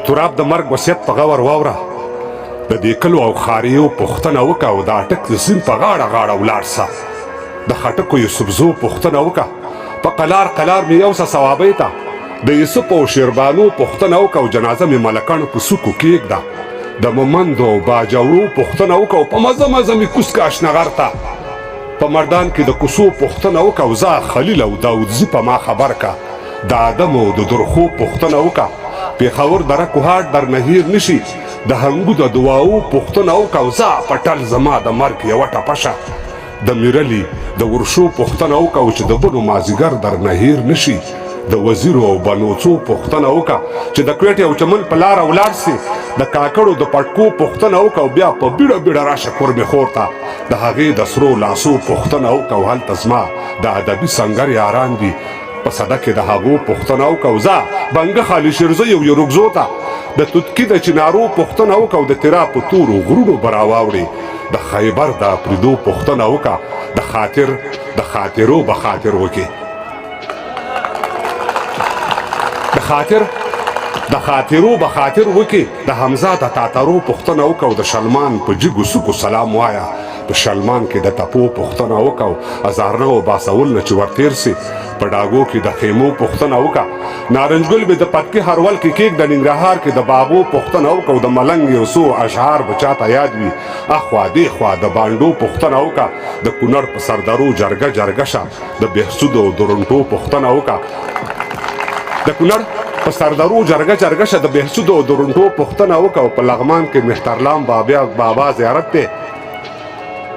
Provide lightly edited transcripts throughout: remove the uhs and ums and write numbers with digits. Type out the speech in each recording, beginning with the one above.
تراب د مرګ وصیت په غور واوره د دې کلو او ښاریو پوښتنه وکړه او د اټک د سیند په غاړه غاړه ولاړ سه د خټکو یوسفزو پوښتنه وکړه په قلار قلار مې یوسه ثوابۍ ته د یوسف او شیربانو پوښتنه وکړه او جنازه مې ملکانو په څوکو کېږده د مومندو او باجوړو پوښتنه وکړه او په مزه مزه مې کوز که اشنغر ته په مردان کې د کوڅو پوښتنه وکړه او زه خلیل او داودزي په ما خبر که د آدم او د درخو پوښتنه وکړه پېښور دره کوهاټ درنه هیر نشي د هنګو د دعاو پوښتنه وکړه او زه پټل زما د مرګ یوه ټپه شه د میرلي د ورشو پوښتنه وکړه چې د بلو مازدیګر درنه هیر نشي د وزیرو او بلوڅو پوښتنه وکړه چې د کوټې او چمن په لاره ولاړ سي د کاکړو د پټکو پوښتنه وکړه او بیا په بیړه بیړه راشه کورمې خور ته د هغې د سرو لاسو پوښتنه وکړه او هلته زما د ادبي سنګر یاران دي په صده کې د هغو پوښتنه وکړه او زه بنګه خالي شیرزیو یورګزو ته د توتکي د چنارو پوښتنه وکړه او د تیرا په تورو غرونو به راواوړې د خیبر د اپریدو پوښتنه وکړه د خاطرو به خاطر وکړي د خاطرو به خاطر وکړي د حمزه د تاترو پوښتنه وکړه او د شلمان په جګو سکو سلام وایه په شلمان کې د تپو پوښتنه وکړه او ازارنه او باسول نه چې ورتېر سي په ډاګو کې د خیمو پوښتنه وکړه نارنجګل به د پتکي هرول کې کېږ د ننګرهار کې د بابو پوښتنه وکړه او د ملنګ یو څو اشعار به چاته یاد وي اخوا دېخوا د بانډو پوښتنه وکړه د کونړ په سردرو جرګه جرګه شه د بهسود او درونټو پوښتنه وکړه د کونړ په سردرو جرګه جرګه شه د بهسود او درونټو پوښتنه وکړه او په لغمان کې مهترلام بابا زیارت دی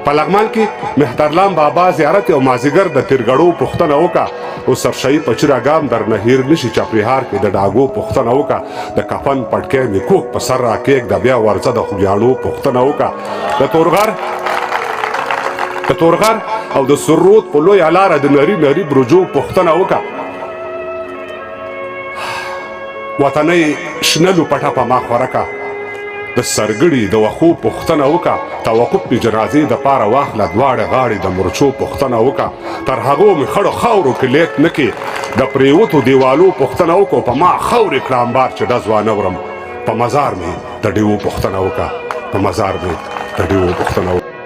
په لغمان کې مهترلام بابا زیارت او مازدیګر د تیرګړو پوښتنه وکړه او سرشهي په چراګام درنه هیر نشي چاپریهار کې د ډاګو پوښتنه وکړه د کفن پټکی مې کوک په سر راکېږده بیا ورځه د خوږیاڼو پوښتنه وکړه د تورغر او د سرود په لویه لاره د نري برجو پوښتنه وکړه وطنۍ شنلو پټه په ما خورکه د سرګړي د وښو پوښتنه وکړه توقف مې جنازې دپاره واخله دواړه غاړې د مرچو پوښتنه وکړه تر هغو مې خړو خاورو کې لیک نه کې د پرېوتو دیوالو پوښتنه وکړو په ما خاورې کړه امبار چې ډز وانه ورم په مزار مې د ډیوو پوښتنه وکړه په مزار مې د ډیوو پوښتنه وکړه